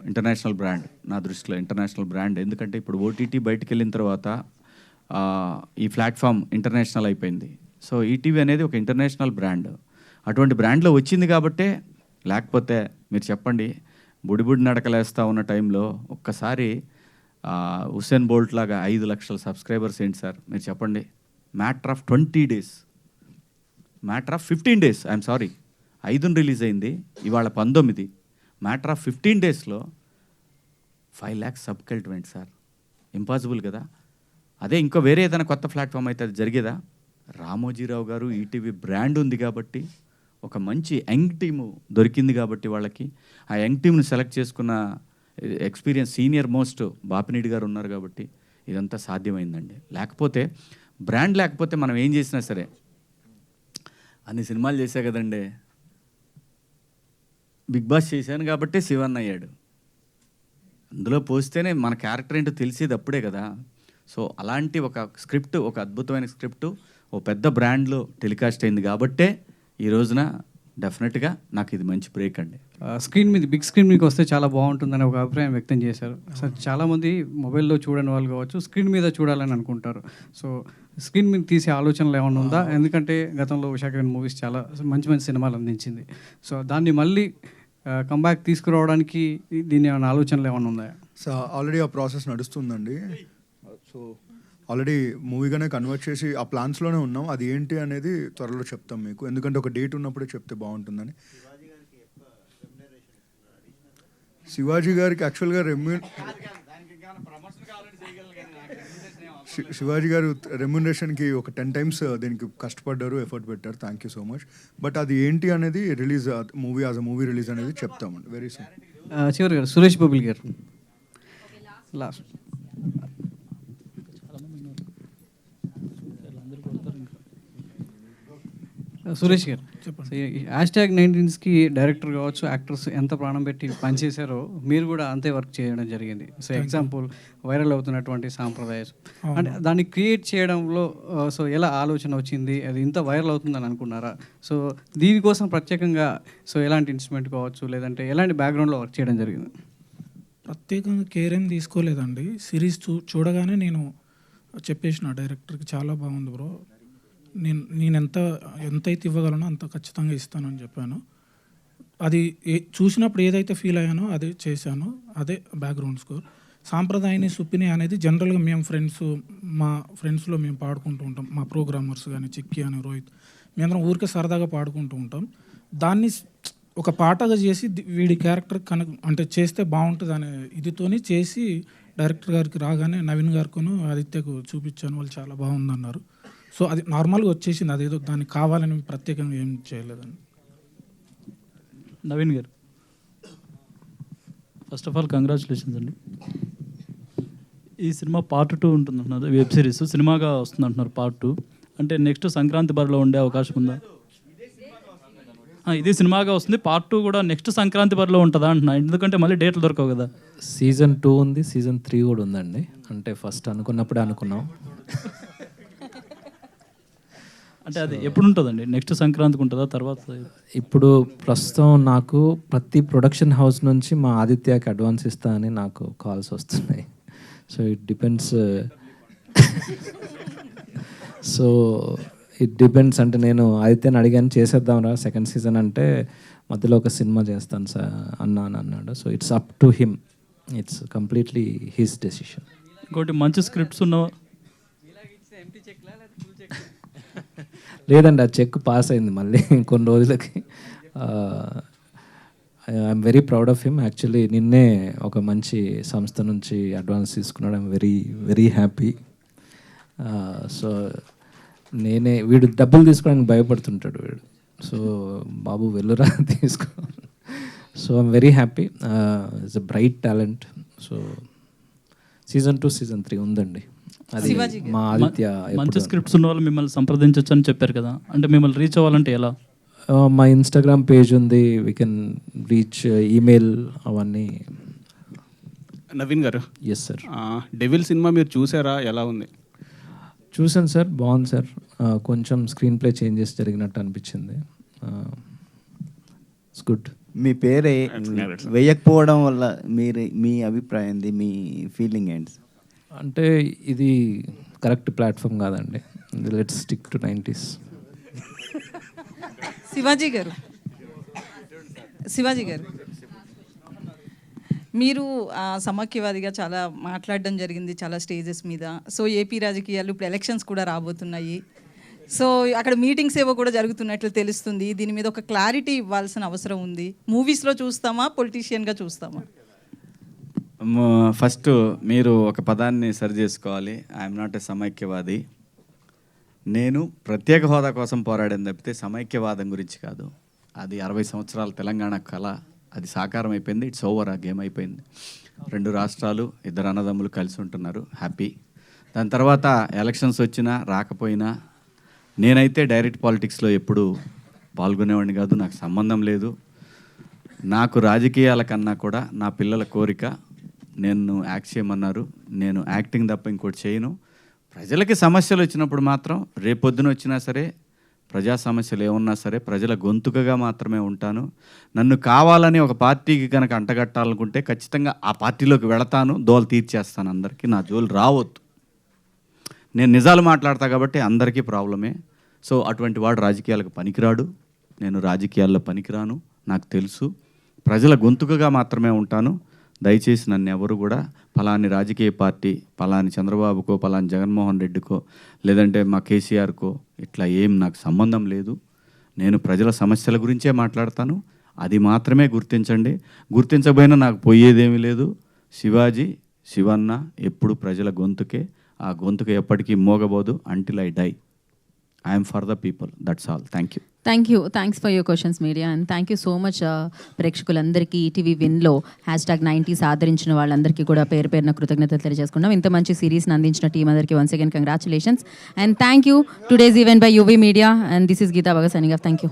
ఇంటర్నేషనల్ బ్రాండ్, నా దృష్టిలో ఇంటర్నేషనల్ బ్రాండ్. ఎందుకంటే ఇప్పుడు ఓటీటీ బయటికి వెళ్ళిన తర్వాత ఈ ప్లాట్ఫామ్ ఇంటర్నేషనల్ అయిపోయింది. సో ఈటీవీ అనేది ఒక ఇంటర్నేషనల్ బ్రాండ్. అటువంటి బ్రాండ్లో వచ్చింది కాబట్టే, లేకపోతే మీరు చెప్పండి, బుడిబుడి నడకలేస్తూ ఉన్న టైంలో ఒక్కసారి హుసేన్ బోల్ట్ లాగా 5 లక్షల సబ్స్క్రైబర్స్ ఏంటి సార్ మీరు చెప్పండి. Matter of 20 days, matter of 15 days, I'm sorry, 5 release అయింది, ఇవాళ 19, మ్యాటర్ ఆఫ్ 15 daysలో 5 lakhs సబ్స్క్రైబ్మెంట్ సార్. ఇంపాసిబుల్ కదా. అదే ఇంకో వేరే ఏదైనా కొత్త ప్లాట్ఫామ్ అయితే అది జరిగేదా? రామోజీరావు గారు ఈటీవీ బ్రాండ్ ఉంది కాబట్టి, ఒక మంచి యంగ్ టీము దొరికింది కాబట్టి వాళ్ళకి, ఆ యంగ్ టీమ్ని సెలెక్ట్ చేసుకున్న ఎక్స్పీరియన్స్ సీనియర్ మోస్ట్ బాపినీడి గారు ఉన్నారు కాబట్టి ఇదంతా సాధ్యమైందండి. లేకపోతే బ్రాండ్ లేకపోతే మనం ఏం చేసినా సరే, అన్ని సినిమాలు చేశా కదండి, బిగ్ బాస్ చేశాను కాబట్టి శివన్ అయ్యాడు, అందులో పోస్తేనే మన క్యారెక్టర్ ఏంటో తెలిసేది అప్పుడే కదా. సో అలాంటి ఒక స్క్రిప్ట్, ఒక అద్భుతమైన స్క్రిప్ట్ ఓ పెద్ద బ్రాండ్లో టెలికాస్ట్ అయింది కాబట్టే ఈ రోజున డెఫినెట్గా నాకు ఇది మంచి బ్రేక్ అండి. స్క్రీన్ మీద, బిగ్ స్క్రీన్ మీదకి వస్తే చాలా బాగుంటుందని ఒక అభిప్రాయం వ్యక్తం చేశారు. అసలు చాలామంది మొబైల్లో చూడని వాళ్ళు కావచ్చు, స్క్రీన్ మీద చూడాలని అనుకుంటారు. సో స్క్రీన్ మీద తీసే ఆలోచనలు ఏమైనా ఉందా? ఎందుకంటే గతంలో విశాఖ మూవీస్ చాలా మంచి మంచి సినిమాలు అందించింది. సో దాన్ని మళ్ళీ కంబ్యాక్ తీసుకురావడానికి దీని ఏమైనా ఆలోచనలు ఏమైనా ఉన్నాయా? సో ఆల్రెడీ ఆ ప్రాసెస్ నడుస్తుందండి. సో ఆల్రెడీ మూవీగానే కన్వర్ట్ చేసి ఆ ప్లాన్స్లోనే ఉన్నాం. అది ఏంటి అనేది త్వరలో చెప్తాం మీకు, ఎందుకంటే ఒక డేట్ ఉన్నప్పుడే చెప్తే బాగుంటుందని. శివాజీ గారికి యాక్చువల్గా శివాజీ గారు రెమ్యునరేషన్కి ఒక 10 times దీనికి కష్టపడ్డారు, ఎఫర్ట్ పెట్టారు. Thank you so much. But అది ఏంటి అనేది release movie as a movie release అనేది చెప్తామండి వెరీ సూన్. చివరి గారు సురేష్ బొబిల్ గారు లాస్ట్. సురేష్ గారు, #19కి డైరెక్టర్ కావచ్చు, యాక్టర్స్ ఎంత ప్రాణం పెట్టి పనిచేశారో మీరు కూడా అంతే వర్క్ చేయడం జరిగింది. సో ఎగ్జాంపుల్ వైరల్ అవుతున్నటువంటి సాంప్రదాయం అంటే దాన్ని క్రియేట్ చేయడంలో సో ఎలా ఆలోచన వచ్చింది? అది ఇంత వైరల్ అవుతుందని అనుకున్నారా? సో దీనికోసం ప్రత్యేకంగా సో ఎలాంటి ఇన్స్ట్రుమెంట్ కావచ్చు, లేదంటే ఎలాంటి బ్యాక్గ్రౌండ్లో వర్క్ చేయడం జరిగింది? ప్రత్యేకంగా కేర్ ఏం తీసుకోలేదండి. సిరీస్ చూడగానే నేను చెప్పేసిన డైరెక్టర్కి చాలా బాగుంది బ్రో, నేను ఎంతైతే ఇవ్వగలనో అంత ఖచ్చితంగా ఇస్తానని చెప్పాను. అది చూసినప్పుడు ఏదైతే ఫీల్ అయ్యానో అదే చేశాను, అదే బ్యాక్గ్రౌండ్ స్కోర్. సాంప్రదాయని సుప్పిని అనేది జనరల్గా మేము మా ఫ్రెండ్స్లో మేము పాడుకుంటూ ఉంటాం. మా ప్రోగ్రామర్స్ కానీ చిక్కి అని రోహిత్, మేమందరం ఊరికే సరదాగా పాడుకుంటూ ఉంటాం. దాన్ని ఒక పాటగా చేసి వీడి క్యారెక్టర్ అంటే చేస్తే బాగుంటుంది అనే ఇదితోని చేసి డైరెక్టర్ గారికి రాగానే నవీన్ గారికును ఆదిత్యకు చూపించాను. వాళ్ళు చాలా బాగుందన్నారు. సో అది నార్మల్గా వచ్చేసింది, అదేదో దానికి కావాలని ప్రత్యేకంగా ఏం చేయలేదండి. నవీన్ గారు, ఫస్ట్ ఆఫ్ ఆల్ కంగ్రాచులేషన్స్ అండి. ఈ సినిమా పార్ట్ 2 ఉంటుందంటున్నారు, వెబ్ సిరీస్ సినిమాగా వస్తుంది అంటున్నారు పార్ట్ 2. అంటే నెక్స్ట్ సంక్రాంతి బరిలో ఉండే అవకాశం ఉందా? ఇది సినిమాగా వస్తుంది, పార్ట్ 2 కూడా నెక్స్ట్ సంక్రాంతి బరిలో ఉంటుందా అంటున్నా, ఎందుకంటే మళ్ళీ డేట్లు దొరకవు కదా. సీజన్ 2 ఉంది, సీజన్ 3 కూడా ఉందండి. అంటే ఫస్ట్ అనుకున్నప్పుడే అనుకున్నాం. అంటే అది ఎప్పుడు ఉంటుందండి? నెక్స్ట్ సంక్రాంతికి ఉంటుందా తర్వాత? ఇప్పుడు ప్రస్తుతం నాకు ప్రతి ప్రొడక్షన్ హౌస్ నుంచి మా ఆదిత్యకి అడ్వాన్స్ ఇస్తా అని నాకు కాల్స్ వస్తున్నాయి. So it depends. So it depends. అంటే నేను ఆదిత్యని అడిగాను చేసేద్దాంరా సెకండ్ సీజన్ అంటే, మధ్యలో ఒక సినిమా చేస్తాను సార్ అన్నాడు. So it's up to him, it's completely his decision. ఇంకోటి మంచి స్క్రిప్ట్స్ ఉన్నవా? లేదండి, ఆ చెక్ పాస్ అయింది మళ్ళీ కొన్ని రోజులకి. I'm very proud of him. Actually నిన్నే ఒక మంచి సంస్థ నుంచి అడ్వాన్స్ తీసుకున్నాడు. I'm very very happy. So వీడు డబ్బులు తీసుకోవడానికి భయపడుతుంటాడు వీడు. సో బాబు వెళ్ళురా తీసుకో. So I'm very happy. It's a bright talent. So season 2 season 3 ఉందండి. అది మా ఆదిత్య. మంచి స్క్రిప్ట్స్ ఉన్న వాళ్ళు మిమ్మల్ని సంప్రదించవచ్చు అని చెప్పారు కదా, అంటే మిమ్మల్ని రీచ్ అవ్వాలంటే ఎలా? మా ఇన్స్టాగ్రామ్ పేజ్ ఉంది, వీ కెన్ రీచ్, ఈమెయిల్ అవన్నీ. నవీన్ గారు. Yes sir. డెవిల్ సినిమా మీరు చూసారా, ఎలా ఉంది? చూసాను సార్, బాగుంది సార్. కొంచెం స్క్రీన్ ప్లే చేంజెస్ జరిగినట్టు అనిపించింది. It's good. మీ పేరే వేయకపోవడం వల్ల మీ అభిప్రాయం ఏంది, మీ ఫీలింగ్ ఏంటి? అంటే ఇది కరెక్ట్ ప్లాట్ఫామ్ కాదండి. Let's stick to 90s. Shivaji గారు మీరు సమాఖ్యవాదిగా చాలా మాట్లాడడం జరిగింది చాలా స్టేజెస్ మీద. సో ఏపీ రాజకీయాలు ఇప్పుడు ఎలక్షన్స్ కూడా రాబోతున్నాయి. సో అక్కడ మీటింగ్స్ ఏవో కూడా జరుగుతున్నట్లు తెలుస్తుంది. దీని మీద ఒక క్లారిటీ ఇవ్వాల్సిన అవసరం ఉంది. మూవీస్లో చూస్తామా, పొలిటీషియన్గా చూస్తామా? ఫస్ట్ మీరు ఒక పదాన్ని సరి చేసుకోవాలి. ఐఎమ్ నాట్ ఏ సమైక్యవాది. నేను ప్రత్యేక హోదా కోసం పోరాడని తప్పితే సమైక్యవాదం గురించి కాదు. అది 60 సంవత్సరాల తెలంగాణ కళ, అది సాకారం అయిపోయింది. ఇట్స్ ఓవర్, ఆ గేమ్ అయిపోయింది. 2 రాష్ట్రాలు, 2 అన్నదమ్ములు కలిసి ఉంటున్నారు, హ్యాపీ. దాని తర్వాత ఎలక్షన్స్ వచ్చినా రాకపోయినా నేనైతే డైరెక్ట్ పాలిటిక్స్లో ఎప్పుడు పాల్గొనేవాడిని కాదు, నాకు సంబంధం లేదు. నాకు రాజకీయాల కన్నా కూడా నా పిల్లల కోరిక నేను యాక్ట్ చేయమన్నారు. నేను యాక్టింగ్ తప్ప ఇంకోటి చేయను. ప్రజలకి సమస్యలు వచ్చినప్పుడు మాత్రం రేపొద్దున వచ్చినా సరే, ప్రజా సమస్యలు ఏమున్నా సరే ప్రజల గొంతుకగా మాత్రమే ఉంటాను. నన్ను కావాలని ఒక పార్టీకి కనుక అంటగట్టాలనుకుంటే ఖచ్చితంగా ఆ పార్టీలోకి వెళతాను, దోలు తీర్చేస్తాను. అందరికీ నా జోలు రావద్దు. నేను నిజాలు మాట్లాడతా కాబట్టి అందరికీ ప్రాబ్లమే. సో అటువంటి వాడు రాజకీయాలకు పనికిరాడు. నేను రాజకీయాల్లో పనికిరాను, నాకు తెలుసు. ప్రజల గొంతుకగా మాత్రమే ఉంటాను. దయచేసి నన్ను ఎవరు కూడా ఫలాని రాజకీయ పార్టీ, ఫలాని చంద్రబాబుకో, ఫలాని జగన్మోహన్ రెడ్డికో, లేదంటే మా కేసీఆర్కో ఇట్లా ఏం నాకు సంబంధం లేదు. నేను ప్రజల సమస్యల గురించే మాట్లాడతాను. అది మాత్రమే గుర్తించండి. గుర్తించబోయినా నాకు పోయేదేమీ లేదు. శివాజీ, శివన్న ఎప్పుడు ప్రజల గొంతుకే. ఆ గొంతుకు ఎప్పటికీ మోగబోదు until I die. I'm for the people, that's all. Thank you. Thanks for your questions media, and thank you so much ప్రేక్షకులందరికీ ఈటీవీ విన్లో #90s ఆదరించిన వాళ్ళందరికీ కూడా పేరు పేరున కృతజ్ఞతలు తెలియజేసుకున్నాం. ఇంత మంచి సిరీస్ని అందించిన టీం అందరికీ once again congratulations and thank you. Today's event by UV media and this is Geetha Bhagath signing off. Thank you.